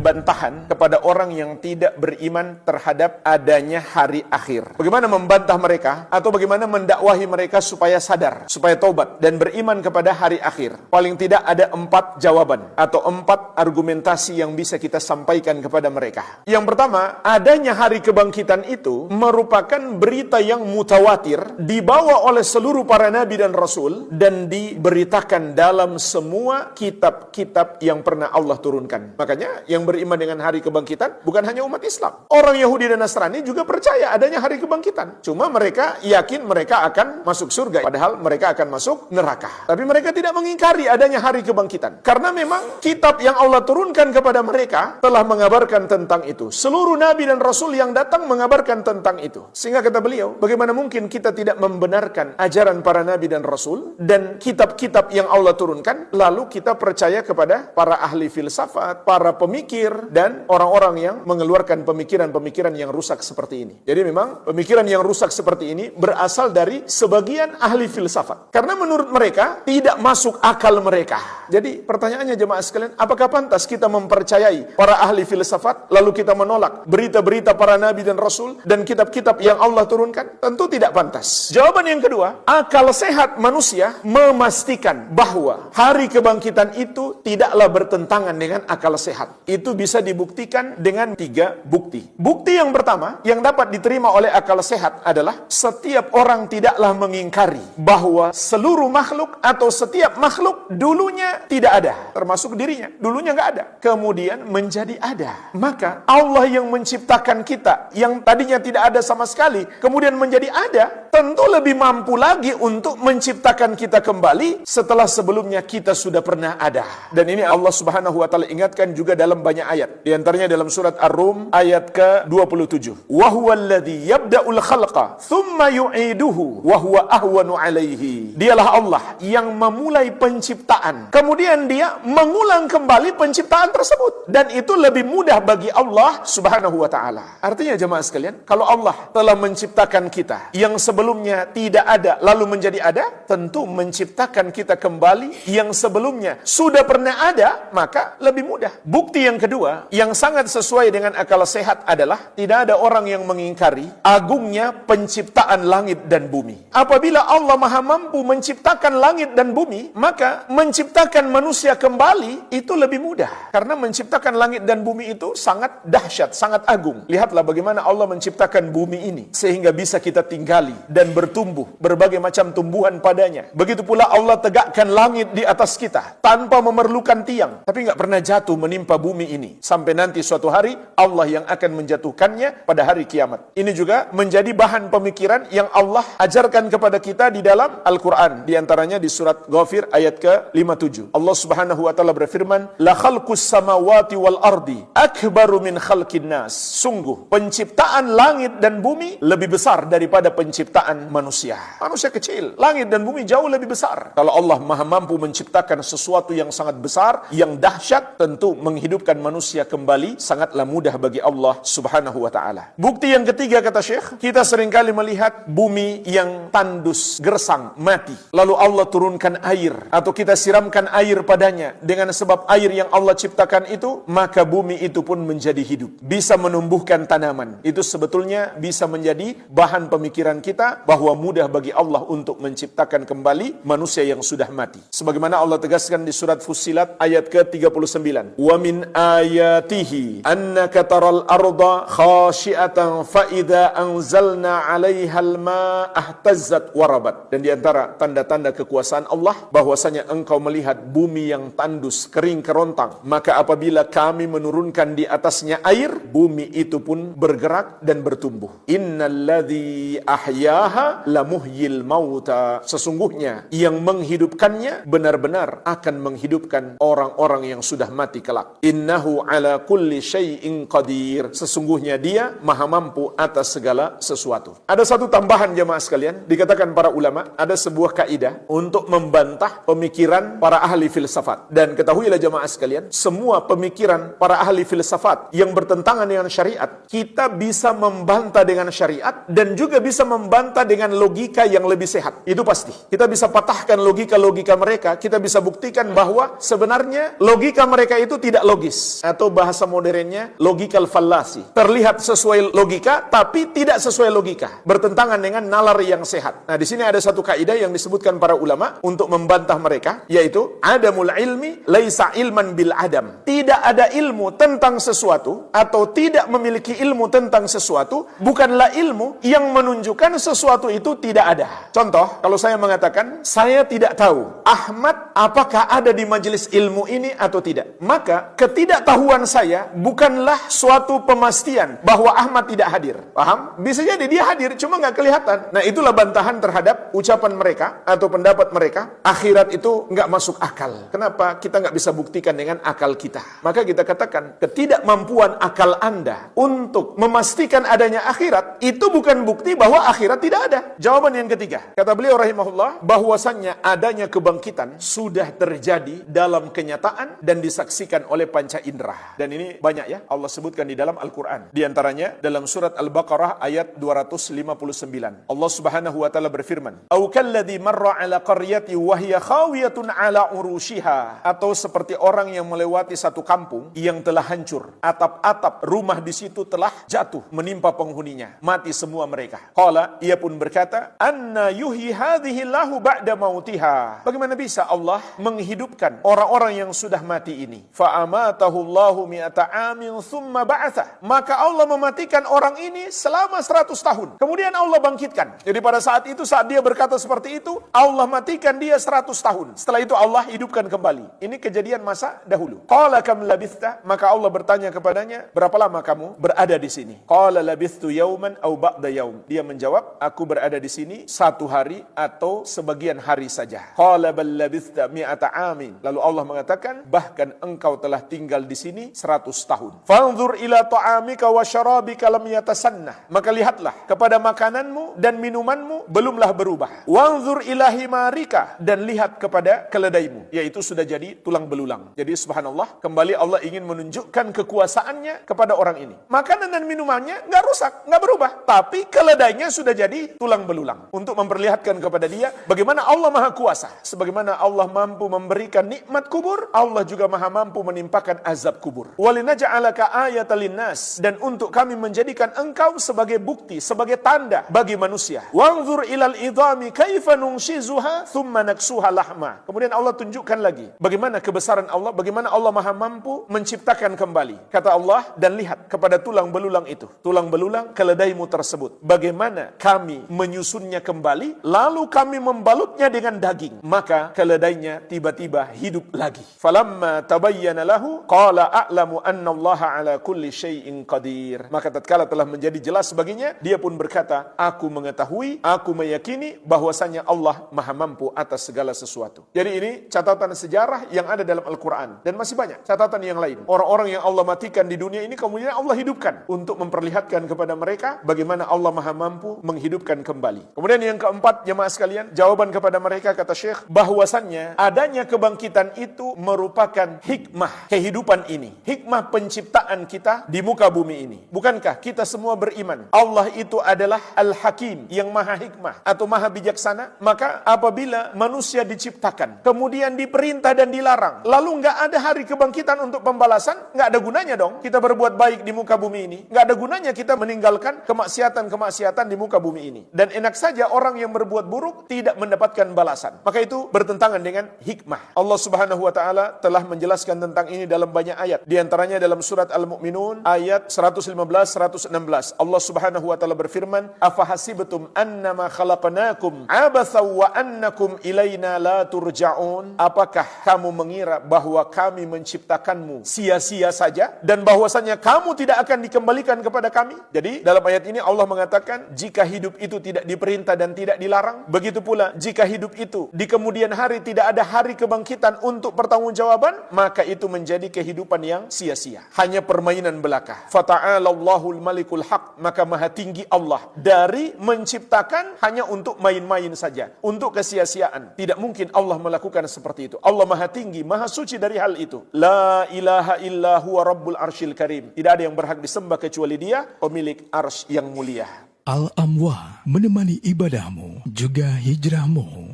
Bantahan kepada orang yang tidak beriman terhadap adanya hari akhir. Bagaimana membantah mereka atau bagaimana mendakwahi mereka supaya sadar, supaya taubat dan beriman kepada hari akhir. Paling tidak ada 4 jawaban atau 4 argumentasi yang bisa kita sampaikan kepada mereka. Yang pertama, adanya hari kebangkitan itu merupakan berita yang mutawatir, dibawa oleh seluruh para nabi dan rasul dan diberitakan dalam semua kitab-kitab yang pernah Allah turunkan. Makanya yang beriman dengan hari kebangkitan bukan hanya umat Islam. Orang Yahudi dan Nasrani juga percaya adanya hari kebangkitan. Cuma mereka yakin mereka akan masuk surga, padahal mereka akan masuk neraka. Tapi mereka tidak mengingkari adanya hari kebangkitan. Karena memang kitab yang Allah turunkan kepada mereka telah mengabarkan tentang itu. Seluruh nabi dan rasul yang datang mengabarkan tentang itu. Sehingga kata beliau, bagaimana mungkin kita tidak membenarkan ajaran para nabi dan rasul dan kitab-kitab yang Allah turunkan, lalu kita percaya kepada para ahli filsafat, para pemikir, dan orang-orang yang mengeluarkan pemikiran-pemikiran yang rusak seperti ini. Jadi memang pemikiran yang rusak seperti ini berasal dari sebagian ahli filsafat. Karena menurut mereka tidak masuk akal mereka. Jadi pertanyaannya jemaah sekalian, apakah pantas kita mempercayai para ahli filsafat lalu kita menolak berita-berita para nabi dan rasul dan kitab-kitab yang Allah turunkan? Tentu tidak pantas. Jawaban yang kedua, akal sehat manusia memastikan bahwa hari kebangkitan itu tidaklah bertentangan dengan akal sehat. Itu bisa dibuktikan dengan 3 bukti. Bukti yang pertama yang dapat diterima oleh akal sehat adalah setiap orang tidaklah mengingkari bahwa seluruh makhluk atau setiap makhluk dulunya tidak ada, termasuk dirinya. Dulunya nggak ada, kemudian menjadi ada. Maka Allah yang menciptakan kita yang tadinya tidak ada sama sekali, kemudian menjadi ada, tentu lebih mampu lagi untuk menciptakan kita kembali setelah sebelumnya kita sudah pernah ada. Dan ini Allah Subhanahu wa taala ingatkan juga dalam banyak ayat. Di antaranya dalam surat Ar-Rum ayat ke-27. Wa huwallazi yabda'ul khalqa tsumma yu'iduhu wa huwa ahwanu 'alaihi. Dialah Allah yang memulai penciptaan, kemudian dia mengulang kembali penciptaan tersebut, dan itu lebih mudah bagi Allah Subhanahu wa taala. Artinya jemaah sekalian, kalau Allah telah menciptakan kita yang sebelumnya tidak ada lalu menjadi ada, tentu menciptakan kita kembali yang sebelumnya sudah pernah ada, maka lebih mudah. Bukti yang kedua, yang sangat sesuai dengan akal sehat adalah tidak ada orang yang mengingkari agungnya penciptaan langit dan bumi. Apabila Allah Maha mampu menciptakan langit dan bumi, maka menciptakan manusia kembali itu lebih mudah. Karena menciptakan langit dan bumi itu sangat dahsyat, sangat agung. Lihatlah bagaimana Allah menciptakan bumi ini sehingga bisa kita tinggali dan bertumbuh berbagai macam tumbuhan padanya. Begitu pula Allah tegakkan langit di atas kita tanpa memerlukan tiang, tapi nggak pernah jatuh menimpa bumi ini. Sampai nanti suatu hari Allah yang akan menjatuhkannya pada hari kiamat. Ini juga menjadi bahan pemikiran yang Allah ajarkan kepada kita di dalam Al-Quran. Di antaranya di surat Ghafir ayat ke-57. Allah Subhanahu wa taala berfirman, "La khalqus samawati wal ardi akbaru min khalqin nas." Sungguh penciptaan langit dan bumi lebih besar daripada penciptaan manusia. Manusia kecil, langit dan bumi jauh lebih besar. Kalau Allah Maha mampu menciptakan sesuatu yang sangat besar, yang dahsyat, tentu menghidupkan manusia kembali sangatlah mudah bagi Allah Subhanahu wa taala. Bukti yang ketiga kata Syekh, kita seringkali melihat bumi yang tandus, gersang, mati. Lalu Allah turunkan air atau kita siramkan air padanya. Dengan sebab air yang Allah ciptakan itu, maka bumi itu pun menjadi hidup. Bisa menumbuhkan tanaman. Itu sebetulnya bisa menjadi bahan pemikiran kita bahwa mudah bagi Allah untuk menciptakan kembali manusia yang sudah mati. Sebagaimana Allah tegaskan di surat Fussilat ayat ke-39. Wa min ayatihi annaka taral arda khashi'atan fa idza anzalna 'alaihal ma'a ihtazzat warabat. Dan di antara tanda-tanda kekuasaan Allah bahwasanya engkau melihat bumi yang tandus, kering kerontang, maka apabila kami menurunkan di atasnya air, bumi itu pun bergerak dan bertumbuh. Innalladzi ahyaha lamuhyil mauta. Sesungguhnya yang menghidupkannya benar-benar akan menghidupkan orang-orang yang sudah mati kelak. Innahu ala kulli syai'in qadir. Sesungguhnya dia maha mampu atas segala sesuatu. Ada satu tambahan jemaah sekalian, dikatakan para ulama, ada sebuah kaidah untuk membantah pemikiran para ahli filsafat. Dan ketahuilah jemaah sekalian, semua pemikiran para ahli filsafat yang bertentangan dengan syariat, kita bisa membantah dengan syariat dan juga bisa membantah dengan logika yang lebih sehat. Itu pasti. Kita bisa patahkan logika-logika mereka, kita bisa buktikan bahwa sebenarnya logika mereka itu tidak logis. fallasis, atau bahasa modernnya logical fallacy. Terlihat sesuai logika, tapi tidak sesuai logika. Bertentangan dengan nalar yang sehat. Nah, di sini ada satu kaidah yang disebutkan para ulama untuk membantah mereka, yaitu adamul ilmi laisa ilman bil adam. Tidak ada ilmu tentang sesuatu, atau tidak memiliki ilmu tentang sesuatu, bukanlah ilmu yang menunjukkan sesuatu itu tidak ada. Contoh, kalau saya mengatakan, saya tidak tahu Ahmad apakah ada di majelis ilmu ini atau tidak. Maka ketidaktahuan saya bukanlah suatu pemastian bahwa Ahmad tidak hadir. Paham? Bisa jadi dia hadir, cuma nggak kelihatan. Nah, itulah bantahan terhadap ucapan mereka atau pendapat mereka. Akhirat itu nggak masuk akal. Kenapa? Kita nggak bisa buktikan dengan akal kita. Maka kita katakan, ketidakmampuan akal Anda untuk memastikan adanya akhirat, itu bukan bukti bahwa akhirat tidak ada. Jawaban yang ketiga, kata beliau rahimahullah, bahwasannya adanya kebangkitan sudah terjadi dalam kenyataan dan disaksikan oleh panca indera. Dan ini banyak ya, Allah sebutkan di dalam Al-Quran. Di antaranya dalam surat Al-Baqarah ayat 259. Allah subhanahu wa ta'ala berfirman, "Au kalladhi marra ala qaryati wa hiya khawiyatun ala urushiha." Atau seperti orang yang melewati satu kampung yang telah hancur. Atap-atap rumah di situ telah jatuh menimpa penghuninya. Mati semua mereka. Qala, ia pun berkata, "Anna yuhyi hadhihi Allahu ba'da mautiha." Bagaimana bisa Allah menghidupkan orang-orang yang sudah mati ini? Fa amatahu Allahu mi'ata amin thumma ba'atha. Maka Allah mematikan orang ini selama 100 tahun. Kemudian Allah bangkitkan. Jadi pada saat itu, saat dia berkata seperti itu, Allah matikan dia 100 tahun. Setelah itu Allah hidupkan kembali. Ini kejadian masa dahulu. Qala kam labithta? Maka Allah bertanya kepadanya, berapa lama kamu berada di sini? Qala labithtu yauman au ba'da yaum. Dia menjawab, aku berada di sini 1 hari atau sebagian hari saja. Qala bal labithta mi'ata amin. Lalu Allah mengatakan, bahkan engkau telah tinggal di sini 100 tahun. Fanzur ila ta'amika wa syarabika lam yatasannah. Maka lihatlah kepada makananmu dan minumanmu belumlah berubah. Wanzur ila himarika, dan lihat kepada keledaimu, yaitu sudah jadi tulang belulang. Jadi subhanallah, kembali Allah ingin menunjukkan kekuasaannya kepada orang ini. Makanan dan minumannya nggak rusak, nggak berubah, tapi keledainya sudah jadi tulang belulang. Untuk memperlihatkan kepada dia bagaimana Allah maha kuasa. Sebagaimana Allah mampu memberikan nikmat kubur, Allah juga maha mampu menimpakan azab kubur. Walinaja'alaka ayatan linnas, dan untuk kami menjadikan engkau sebagai bukti, sebagai tanda bagi manusia. Wanzur ilal idhami kaifa nunshizuha thumma naksuha lahma. Kemudian Allah tunjukkan lagi bagaimana kebesaran Allah, bagaimana Allah maha mampu menciptakan kembali. Kata Allah, dan lihat kepada tulang belulang itu, tulang belulang keledaimu tersebut, bagaimana kami menyusunnya kembali, lalu kami membalutnya dengan daging, maka keledainya tiba-tiba hidup lagi. Falamma tabayyana lahu qala a'lamu anna Allah ala kulli syai'in qadir. Maka tatkala telah menjadi jelas baginya, dia pun berkata, aku mengetahui, aku meyakini bahwasanya Allah maha mampu atas segala sesuatu. Jadi ini catatan sejarah yang ada dalam Al-Quran, dan masih banyak catatan yang lain. Orang-orang yang Allah matikan di dunia ini kemudian Allah hidupkan untuk memperlihatkan kepada mereka bagaimana Allah maha mampu menghidupkan kembali. Kemudian yang keempat, jemaah sekalian, jawaban kepada mereka, kata Syekh, bahwasannya adanya kebangkitan itu merupakan hikmah kehidupan ini, hikmah penciptaan kita di muka bumi ini. Bukankah kita semua beriman Allah itu adalah Al-Hakim, yang maha hikmah atau maha bijaksana? Maka apabila manusia diciptakan, kemudian diperintah dan dilarang, lalu nggak ada hari kebangkitan untuk pembalasan, nggak ada gunanya dong kita berbuat baik di muka bumi ini. Nggak ada gunanya kita meninggalkan kemaksiatan-kemaksiatan di muka bumi ini. Dan enak saja orang yang berbuat buruk tidak mendapatkan balasan. Maka itu bertentangan dengan hikmah. Allah subhanahu wa ta'ala telah menjelaskan tentang ini dalam banyak ayat. Di antaranya dalam surat Al-Mu'minun ayat 115-116. Allah subhanahu wa ta'ala berfirman, afahasibtum annama khalaqnakum abatha wa annakum ilaina la turja'un. Apakah kamu mengira bahwa kami menciptakanmu sia-sia saja dan bahwasanya kamu tidak akan dikembalikan kepada kami? Jadi dalam ayat ini Allah mengatakan, jika hidup itu tidak diperintah dan tidak dilarang, begitu pula jika hidup itu di kemudian hari tidak ada hari kebangkitan untuk pertanggungjawaban, maka itu menjadi kehidupan yang sia-sia, hanya permainan belaka. Fata'alallahul malikul haq, maka maha tinggi Allah dari menciptakan hanya untuk main-main saja, untuk kesia-siaan. Tidak mungkin Allah melakukan seperti itu. Allah maha tinggi, maha suci dari hal itu. La ilaha illa huwa rabbul arsyil karim. Tidak ada yang berhak disembah kecuali Dia, pemilik arsy yang mulia. Al-Amwah menemani ibadahmu juga hijrahmu.